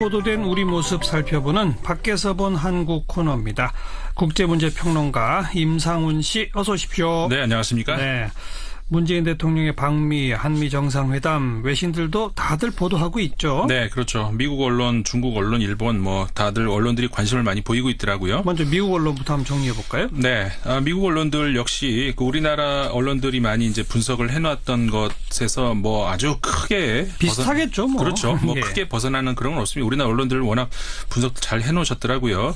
보도된 우리 모습 살펴보는 밖에서 본 한국 코너입니다. 국제문제평론가 임상훈 씨 어서 오십시오. 네, 안녕하십니까? 네, 문재인 대통령의 방미, 한미 정상회담 외신들도 다들 보도하고 있죠. 네, 그렇죠. 미국 언론, 중국 언론, 일본 다들 언론들이 관심을 많이 보이고 있더라고요. 먼저 미국 언론부터 한번 정리해 볼까요? 네, 미국 언론들 역시 우리나라 언론들이 많이 이제 분석을 해놨던 것에서 아주 크게 비슷하겠죠, 그렇죠. 예. 크게 벗어나는 그런 건 없습니다. 우리나라 언론들 워낙 분석 잘 해놓으셨더라고요.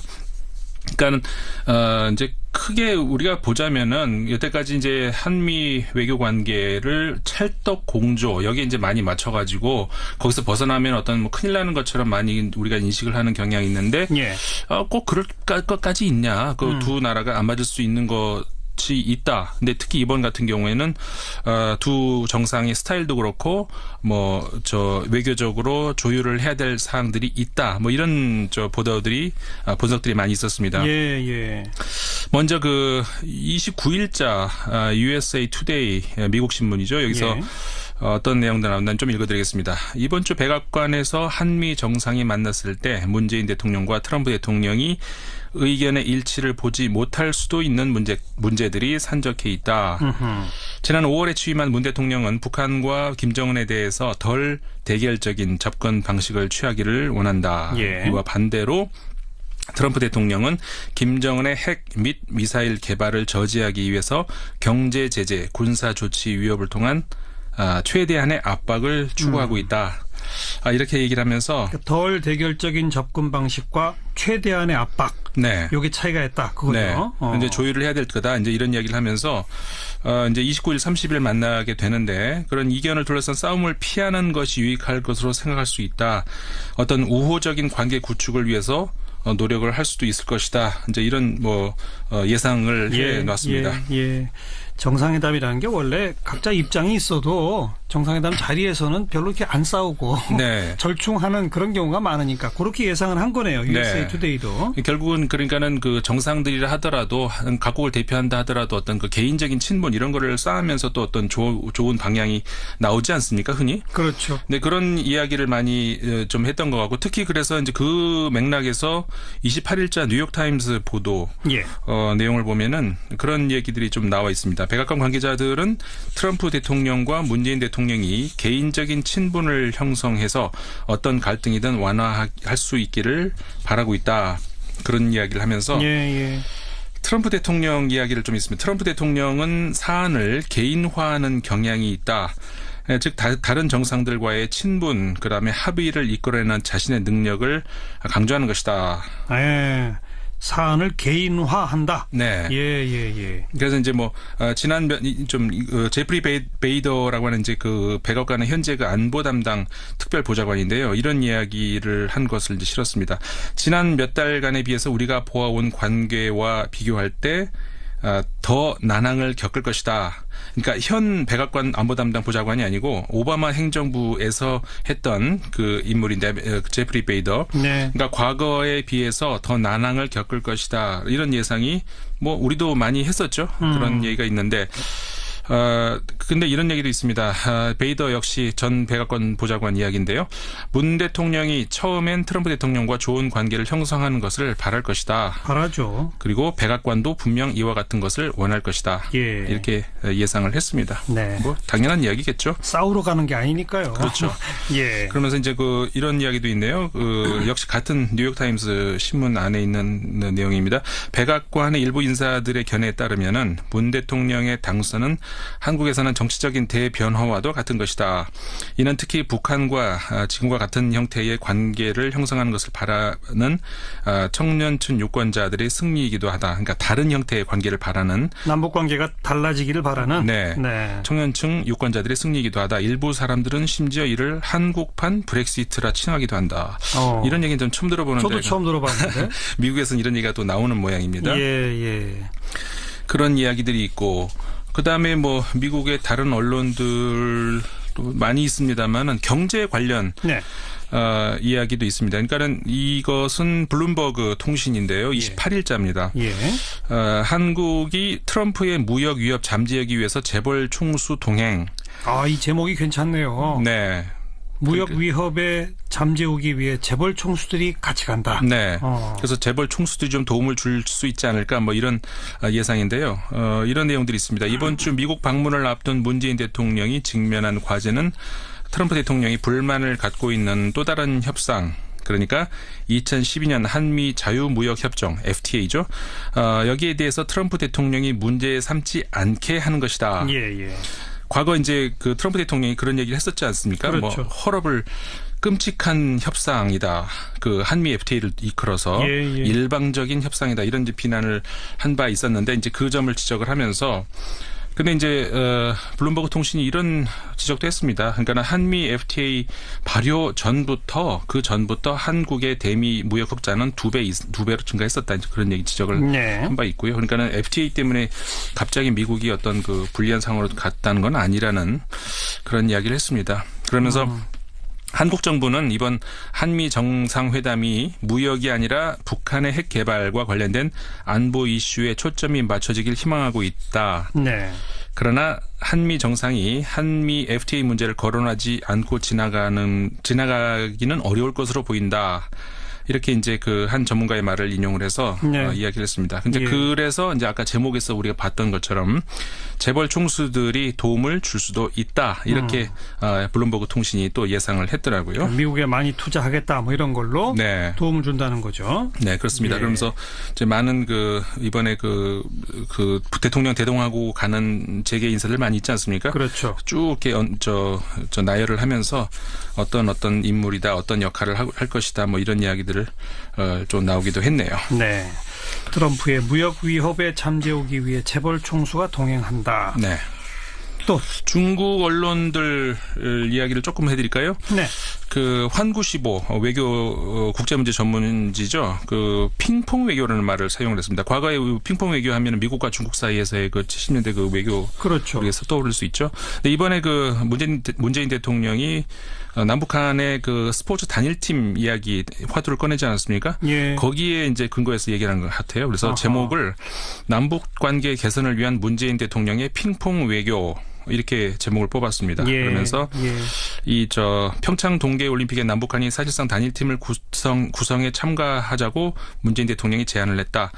그러니까 이제 크게 우리가 보자면은 여태까지 이제 한미 외교 관계를 찰떡 공조 여기에 이제 많이 맞춰가지고 거기서 벗어나면 어떤 큰일 나는 것처럼 많이 우리가 인식을 하는 경향이 있는데 예. 꼭 그럴 것까지 있냐? 그 두 나라가 안 맞을 수 있는 것. 있다. 근데 특히 이번 같은 경우에는 두 정상의 스타일도 그렇고 외교적으로 조율을 해야 될 사항들이 있다. 이런 분석들이 많이 있었습니다. 예. 먼저 29일자 USA Today 미국 신문이죠. 여기서 예. 어떤 내용도 나온다는 좀 읽어드리겠습니다. 이번 주 백악관에서 한미 정상이 만났을 때 문재인 대통령과 트럼프 대통령이 의견의 일치를 보지 못할 수도 있는 문제들이 산적해 있다. 지난 5월에 취임한 문 대통령은 북한과 김정은에 대해서 덜 대결적인 접근 방식을 취하기를 원한다. 예. 이와 반대로 트럼프 대통령은 김정은의 핵 및 미사일 개발을 저지하기 위해서 경제 제재, 군사 조치 위협을 통한 최대한의 압박을 추구하고 있다. 이렇게 얘기를 하면서 덜 대결적인 접근 방식과 최대한의 압박. 네. 요게 차이가 있다. 그거죠. 네. 이제 조율을 해야 될 거다. 이제 이런 이야기를 하면서 이제 29일, 30일 만나게 되는데 그런 이견을 둘러싼 싸움을 피하는 것이 유익할 것으로 생각할 수 있다. 어떤 우호적인 관계 구축을 위해서 노력을 할 수도 있을 것이다. 이제 이런 예상을 해 놨습니다. 예. 정상회담이라는 게 원래 각자 입장이 있어도 정상회담 자리에서는 별로 이렇게 안 싸우고 네. 절충하는 그런 경우가 많으니까 그렇게 예상을 한 거네요. USA 투데이도. 결국은 그러니까는 그 정상들이라 하더라도 각국을 대표한다 하더라도 어떤 그 개인적인 친분 이런 거를 쌓으면서 또 어떤 좋은 방향이 나오지 않습니까? 흔히. 그렇죠. 네, 그런 이야기를 많이 좀 했던 것 같고 특히 그래서 이제 그 맥락에서 28일자 뉴욕타임스 보도 예. 내용을 보면은 그런 얘기들이 좀 나와 있습니다. 백악관 관계자들은 트럼프 대통령과 문재인 대통령이 개인적인 친분을 형성해서 어떤 갈등이든 완화할 수 있기를 바라고 있다. 그런 이야기를 하면서 트럼프 대통령 이야기를 좀 있습니다. 트럼프 대통령은 사안을 개인화하는 경향이 있다. 즉 다른 정상들과의 친분 그다음에 합의를 이끌어내는 자신의 능력을 강조하는 것이다. 사안을 개인화한다. 네. 예. 그래서 이제 지난 제프리 베이더라고 하는 이제 그 백악관의 현재 그 안보 담당 특별 보좌관인데요. 이런 이야기를 한 것을 이제 실었습니다. 지난 몇 달간에 비해서 우리가 보아온 관계와 비교할 때 더 난항을 겪을 것이다. 그러니까 현 백악관 안보 담당 보좌관이 아니고 오바마 행정부에서 했던 그 인물인데 제프리 베이더. 네. 그러니까 과거에 비해서 더 난항을 겪을 것이다. 이런 예상이 우리도 많이 했었죠. 그런 얘기가 있는데. 근데 이런 얘기도 있습니다. 베이더 역시 전 백악관 보좌관 이야기인데요. 문 대통령이 처음엔 트럼프 대통령과 좋은 관계를 형성하는 것을 바랄 것이다. 바라죠. 그리고 백악관도 분명 이와 같은 것을 원할 것이다. 예. 이렇게 예상을 했습니다. 네. 당연한 이야기겠죠. 싸우러 가는 게 아니니까요. 그렇죠. 예. 그러면서 이제 이런 이야기도 있네요. 역시 같은 뉴욕타임스 신문 안에 있는 내용입니다. 백악관의 일부 인사들의 견해에 따르면은 문 대통령의 당선은 한국에서는 정치적인 대변화와도 같은 것이다. 이는 특히 북한과 지금과 같은 형태의 관계를 형성하는 것을 바라는 청년층 유권자들의 승리이기도 하다. 그러니까 다른 형태의 관계를 바라는 남북 관계가 달라지기를 바라는 네. 청년층 유권자들의 승리이기도 하다. 일부 사람들은 심지어 이를 한국판 브렉시트라 칭하기도 한다. 이런 얘기는 좀 처음 들어보는데 저도 처음 들어봤는데 미국에서는 이런 얘기가 또 나오는 모양입니다. 예. 그런 이야기들이 있고 그다음에 미국의 다른 언론들도 많이 있습니다만은 경제 관련 이야기도 있습니다. 그러니까는 이것은 블룸버그 통신인데요. 28일자입니다. 한국이 트럼프의 무역 위협 잠재하기 위해서 재벌 총수 동행. 이 제목이 괜찮네요. 네. 무역 위협에 잠재우기 위해 재벌 총수들이 같이 간다. 네. 그래서 재벌 총수들이 좀 도움을 줄 수 있지 않을까 뭐 이런 예상인데요. 이런 내용들이 있습니다. 이번 주 미국 방문을 앞둔 문재인 대통령이 직면한 과제는 트럼프 대통령이 불만을 갖고 있는 또 다른 협상, 그러니까 2012년 한미 자유무역협정 FTA죠. 여기에 대해서 트럼프 대통령이 문제 삼지 않게 하는 것이다. 예. 과거 이제 그 트럼프 대통령이 그런 얘기를 했었지 않습니까? 그렇죠. 뭐 허럽을 끔찍한 협상이다. 그 한미 FTA를 이끌어서 일방적인 협상이다. 이런 이제 비난을 한 바 있었는데 이제 그 점을 지적을 하면서 근데 이제 블룸버그 통신이 이런 지적도 했습니다. 그러니까 한미 FTA 발효 전부터 한국의 대미 무역 흑자는 2배로 증가했었다. 이제 그런 얘기 지적을 한 바 있고요. 그러니까는 FTA 때문에 갑자기 미국이 어떤 그 불리한 상황으로 갔다는 건 아니라는 그런 이야기를 했습니다. 그러면서 한국 정부는 이번 한미 정상회담이 무역이 아니라 북한의 핵 개발과 관련된 안보 이슈에 초점이 맞춰지길 희망하고 있다. 네. 그러나 한미 정상이 한미 FTA 문제를 거론하지 않고 지나가기는 어려울 것으로 보인다. 이렇게 이제 그 한 전문가의 말을 인용을 해서 이야기를 했습니다. 근데 그래서 이제 아까 제목에서 우리가 봤던 것처럼 재벌 총수들이 도움을 줄 수도 있다. 이렇게 블룸버그 통신이 또 예상을 했더라고요. 미국에 많이 투자하겠다 뭐 이런 걸로 도움을 준다는 거죠. 네, 그렇습니다. 그러면서 이제 많은 그 이번에 그 대통령 대동하고 가는 재계 인사들 많이 있지 않습니까? 그렇죠. 쭉 이렇게 저 나열을 하면서 어떤 인물이다, 어떤 역할을 할 것이다, 뭐 이런 이야기들을 좀 나오기도 했네요. 네. 트럼프의 무역 위협에 잠재우기 위해 재벌 총수가 동행한다. 네. 또 중국 언론들 이야기를 조금 해드릴까요? 네. 그 환구시보 외교 국제문제 전문지죠. 그 핑퐁 외교라는 말을 사용을 했습니다. 과거에 핑퐁 외교 하면 미국과 중국 사이에서의 그 70년대 그 외교 그렇죠. 우리가 떠오를 수 있죠. 근데 이번에 그 문재인 대통령이 남북한의 그 스포츠 단일팀 이야기 화두를 꺼내지 않았습니까? 예. 거기에 이제 근거해서 얘기하는 것 같아요. 그래서 제목을 남북 관계 개선을 위한 문재인 대통령의 핑퐁 외교 이렇게 제목을 뽑았습니다. 그러면서 이 평창 동계올림픽에 남북한이 사실상 단일팀을 구성에 참가하자고 문재인 대통령이 제안을 했다.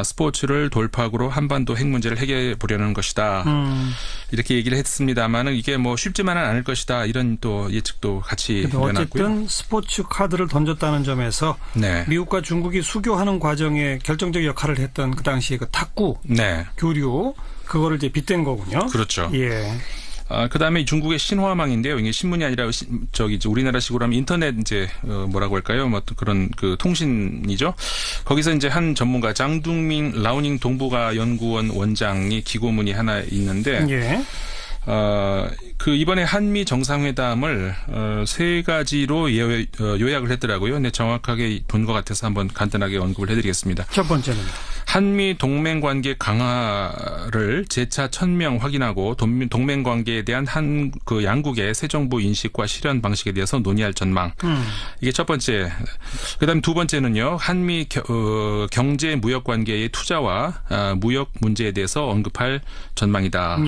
스포츠를 돌파구로 한반도 핵 문제를 해결해 보려는 것이다. 이렇게 얘기를 했습니다만은 이게 뭐 쉽지만은 않을 것이다. 이런 또 예측도 같이 내놨고요. 어쨌든 스포츠 카드를 던졌다는 점에서 미국과 중국이 수교하는 과정에 결정적 역할을 했던 그 당시에 그 탁구 교류 그거를 이제 빗댄 거군요. 그렇죠. 예. 그다음에 중국의 신화망인데요. 이게 신문이 아니라 이제 우리나라식으로 하면 인터넷 이제 뭐라고 할까요? 뭐 그런 그 통신이죠. 거기서 이제 한 전문가 장둥민 라오닝 동북아 연구원 원장이 기고문이 하나 있는데 그 이번에 한미 정상회담을 세 가지로 요약을 했더라고요. 근데 정확하게 본 것 같아서 한번 간단하게 언급을 해드리겠습니다. 첫 번째는 한미 동맹 관계 강화를 재차 천명 확인하고 동맹 관계에 대한 그 양국의 새 정부 인식과 실현 방식에 대해서 논의할 전망. 이게 첫 번째. 그다음 두 번째는요. 한미 경제 무역 관계의 투자와 무역 문제에 대해서 언급할 전망이다.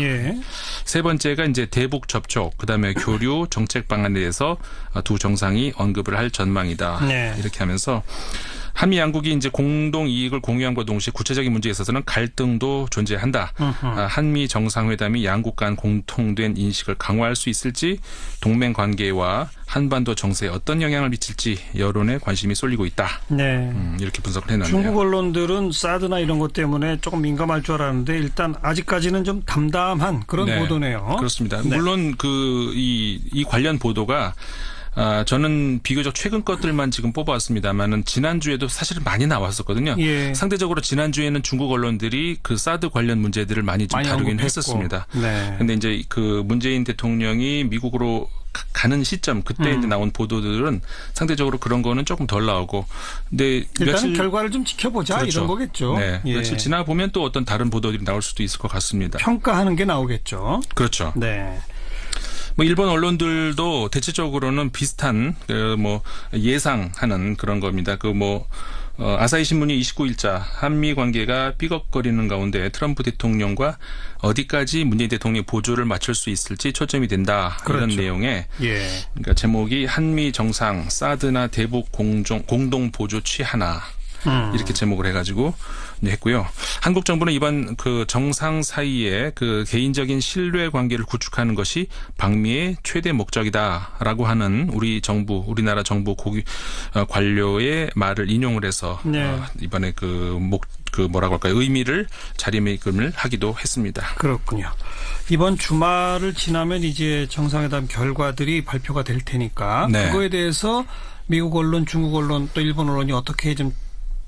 세 번째가 이제 대북 접촉, 그다음에 교류 정책 방안에 대해서 두 정상이 언급을 할 전망이다. 이렇게 하면서 한미 양국이 이제 공동 이익을 공유함과 동시에 구체적인 문제에 있어서는 갈등도 존재한다. 한미 정상회담이 양국 간 공통된 인식을 강화할 수 있을지, 동맹 관계와 한반도 정세에 어떤 영향을 미칠지 여론에 관심이 쏠리고 있다. 이렇게 분석을 해놨네요. 중국 언론들은 사드나 이런 것 때문에 조금 민감할 줄 알았는데 일단 아직까지는 좀 담담한 그런 보도네요. 그렇습니다. 물론 이 관련 보도가 저는 비교적 최근 것들만 지금 뽑아왔습니다만은 지난주에도 사실은 많이 나왔었거든요. 상대적으로 지난주에는 중국 언론들이 그 사드 관련 문제들을 많이 좀 다루긴 했었습니다. 근데 이제 그 문재인 대통령이 미국으로 가는 시점 그때 이제 나온 보도들은 상대적으로 그런 거는 조금 덜 나오고, 근데 일단은 결과를 좀 지켜보자 이런 거겠죠. 며칠 지나 보면 또 어떤 다른 보도들이 나올 수도 있을 것 같습니다. 평가하는 게 나오겠죠. 그렇죠. 뭐 일본 언론들도 대체적으로는 비슷한 뭐 예상하는 그런 겁니다. 아사히 신문이 29일자 한미 관계가 삐걱거리는 가운데 트럼프 대통령과 어디까지 문재인 대통령이 보조를 맞출 수 있을지 초점이 된다. 그렇죠. 이런 내용의 그러니까 제목이 한미 정상 사드나 대북 공동 보조 취하나. 이렇게 제목을 해가지고 했고요. 한국 정부는 이번 그 정상 사이에 그 개인적인 신뢰 관계를 구축하는 것이 방미의 최대 목적이다라고 하는 우리나라 정부 관료의 말을 인용을 해서 이번에 뭐라고 할까요? 의미를 자리매김을 하기도 했습니다. 그렇군요. 이번 주말을 지나면 이제 정상회담 결과들이 발표가 될 테니까 그거에 대해서 미국 언론, 중국 언론 또 일본 언론이 어떻게 좀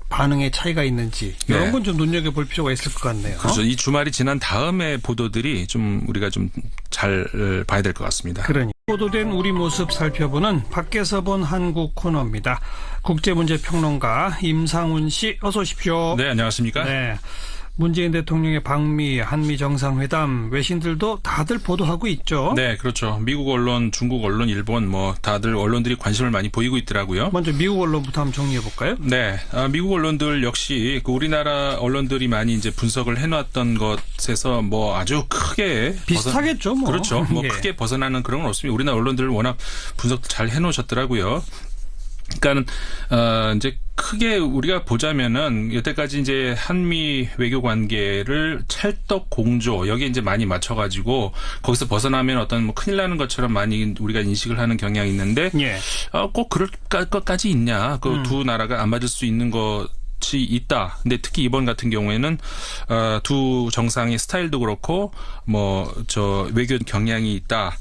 반응의 차이가 있는지 이런 건 좀 눈여겨볼 필요가 있을 것 같네요. 그렇죠. 이 주말이 지난 다음에 보도들이 좀 우리가 좀 잘 봐야 될 것 같습니다. 그러니 보도된 우리 모습 살펴보는 밖에서 본 한국 코너입니다. 국제문제평론가 임상훈 씨 어서 오십시오. 네, 안녕하십니까? 네. 문재인 대통령의 방미, 한미 정상회담 외신들도 다들 보도하고 있죠. 네, 그렇죠. 미국 언론, 중국 언론, 일본 다들 언론들이 관심을 많이 보이고 있더라고요. 먼저 미국 언론부터 한번 정리해 볼까요? 네, 미국 언론들 역시 우리나라 언론들이 많이 이제 분석을 해놨던 것에서 아주 크게 비슷하겠죠, 그렇죠. 크게 벗어나는 그런 건 없습니다. 우리나라 언론들 워낙 분석 잘 해놓으셨더라고요. 그러니까는 이제 크게 우리가 보자면은 여태까지 이제 한미 외교 관계를 찰떡 공조 여기에 이제 많이 맞춰가지고 거기서 벗어나면 어떤 큰일 나는 것처럼 많이 우리가 인식을 하는 경향이 있는데 꼭 그럴 것까지 있냐? 그 두 나라가 안 맞을 수 있는 것이 있다. 근데 특히 이번 같은 경우에는 두 정상의 스타일도 그렇고 외교 경향이 있다.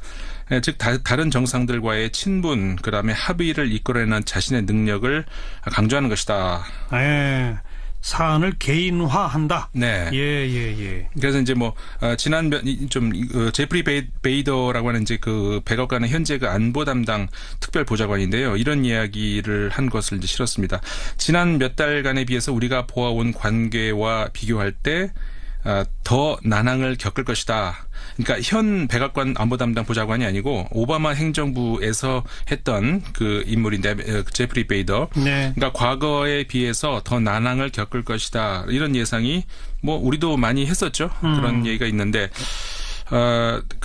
즉 다른 정상들과의 친분 그다음에 합의를 이끌어내는 자신의 능력을 강조하는 것이다. 네. 사안을 개인화한다. 네. 예. 그래서 이제 지난 제프리 베이더라고 하는 이제 그 백악관의 현재 그 안보 담당 특별 보좌관인데요. 이런 이야기를 한 것을 이제 실었습니다. 지난 몇 달간에 비해서 우리가 보아온 관계와 비교할 때 더 난항을 겪을 것이다. 그러니까 현 백악관 안보 담당 보좌관이 아니고 오바마 행정부에서 했던 그 인물인데 제프리 베이더. 네. 그러니까 과거에 비해서 더 난항을 겪을 것이다. 이런 예상이 우리도 많이 했었죠. 그런 얘기가 있는데.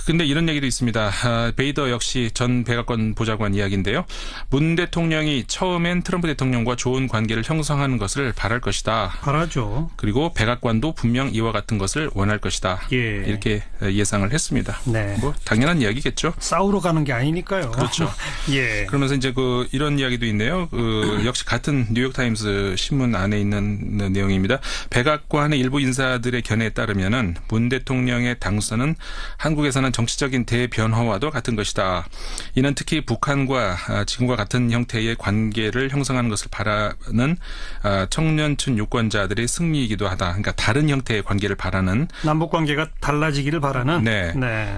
근데 이런 얘기도 있습니다. 베이더 역시 전 백악관 보좌관 이야기인데요. 문 대통령이 처음엔 트럼프 대통령과 좋은 관계를 형성하는 것을 바랄 것이다. 바라죠. 그리고 백악관도 분명 이와 같은 것을 원할 것이다. 이렇게 예상을 했습니다. 네. 당연한 이야기겠죠. 싸우러 가는 게 아니니까요. 그렇죠. 그러면서 이제 이런 이야기도 있네요. 역시 같은 뉴욕타임스 신문 안에 있는 내용입니다. 백악관의 일부 인사들의 견해에 따르면은 문 대통령의 당선은 한국에서는 정치적인 대변화와도 같은 것이다. 이는 특히 북한과 지금과 같은 형태의 관계를 형성하는 것을 바라는 청년층 유권자들의 승리이기도 하다. 그러니까 다른 형태의 관계를 바라는 남북 관계가 달라지기를 바라는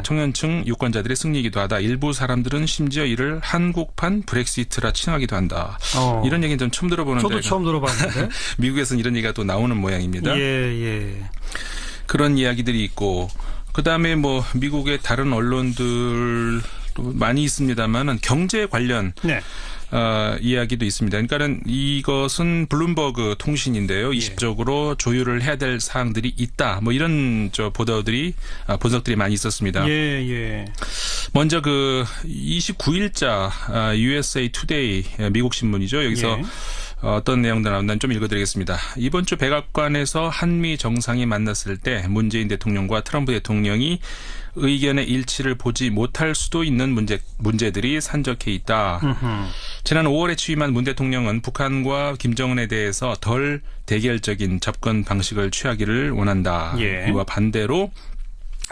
청년층 유권자들의 승리이기도 하다. 일부 사람들은 심지어 이를 한국판 브렉시트라 칭하기도 한다. 이런 얘기는 좀 처음 들어보는데. 저도 처음 들어봤는데. 미국에서는 이런 얘기가 또 나오는 모양입니다. 그런 이야기들이 있고 그다음에 미국의 다른 언론들도 많이 있습니다만은 경제 관련 이야기도 있습니다. 그러니까는 이것은 블룸버그 통신인데요. 이십적으로 조율을 해야 될 사항들이 있다. 이런 분석들이 많이 있었습니다. 먼저 29일자 USA Today 미국 신문이죠. 여기서 어떤 내용들 나온다는 좀 읽어드리겠습니다. 이번 주 백악관에서 한미 정상이 만났을 때 문재인 대통령과 트럼프 대통령이 의견의 일치를 보지 못할 수도 있는 문제들이 산적해 있다. 지난 5월에 취임한 문 대통령은 북한과 김정은에 대해서 덜 대결적인 접근 방식을 취하기를 원한다. 이와 반대로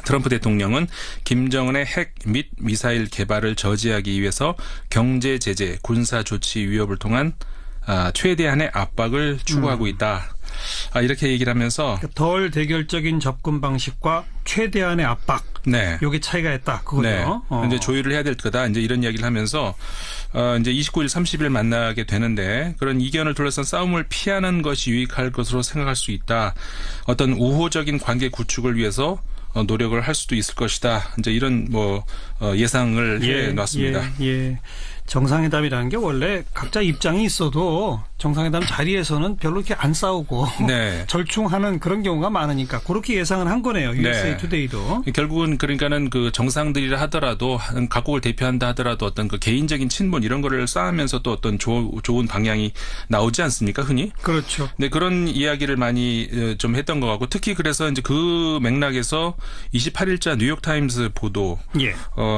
트럼프 대통령은 김정은의 핵 및 미사일 개발을 저지하기 위해서 경제 제재, 군사 조치 위협을 통한 최대한의 압박을 추구하고 있다. 이렇게 얘기를 하면서 덜 대결적인 접근 방식과 최대한의 압박. 요게 차이가 있다. 그거죠. 이제 조율을 해야 될 거다. 이제 이런 이야기를 하면서 이제 29일, 30일 만나게 되는데 그런 이견을 둘러싼 싸움을 피하는 것이 유익할 것으로 생각할 수 있다. 어떤 우호적인 관계 구축을 위해서 노력을 할 수도 있을 것이다. 이제 이런 예상을 해 놨습니다. 예. 정상회담이라는 게 원래 각자 입장이 있어도 정상회담 자리에서는 별로 이렇게 안 싸우고 네. 절충하는 그런 경우가 많으니까 그렇게 예상을 한 거네요. USA 투데이도. 결국은 그러니까는 그 정상들이라 하더라도 각국을 대표한다 하더라도 어떤 그 개인적인 친분 이런 거를 쌓으면서 또 어떤 좋은 방향이 나오지 않습니까? 흔히. 그렇죠. 네, 그런 이야기를 많이 좀 했던 것 같고 특히 그래서 이제 그 맥락에서 28일자 뉴욕타임스 보도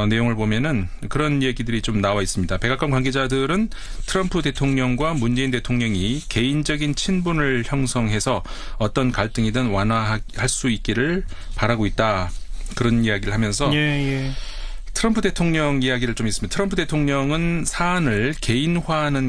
내용을 보면은 그런 얘기들이 좀 나와 있습니다. 백악관 관계자들은 트럼프 대통령과 문재인 대통령이 개인적인 친분을 형성해서 어떤 갈등이든 완화할 수 있기를 바라고 있다. 그런 이야기를 하면서 트럼프 대통령 이야기를 좀 있습니다. 트럼프 대통령은 사안을 개인화하는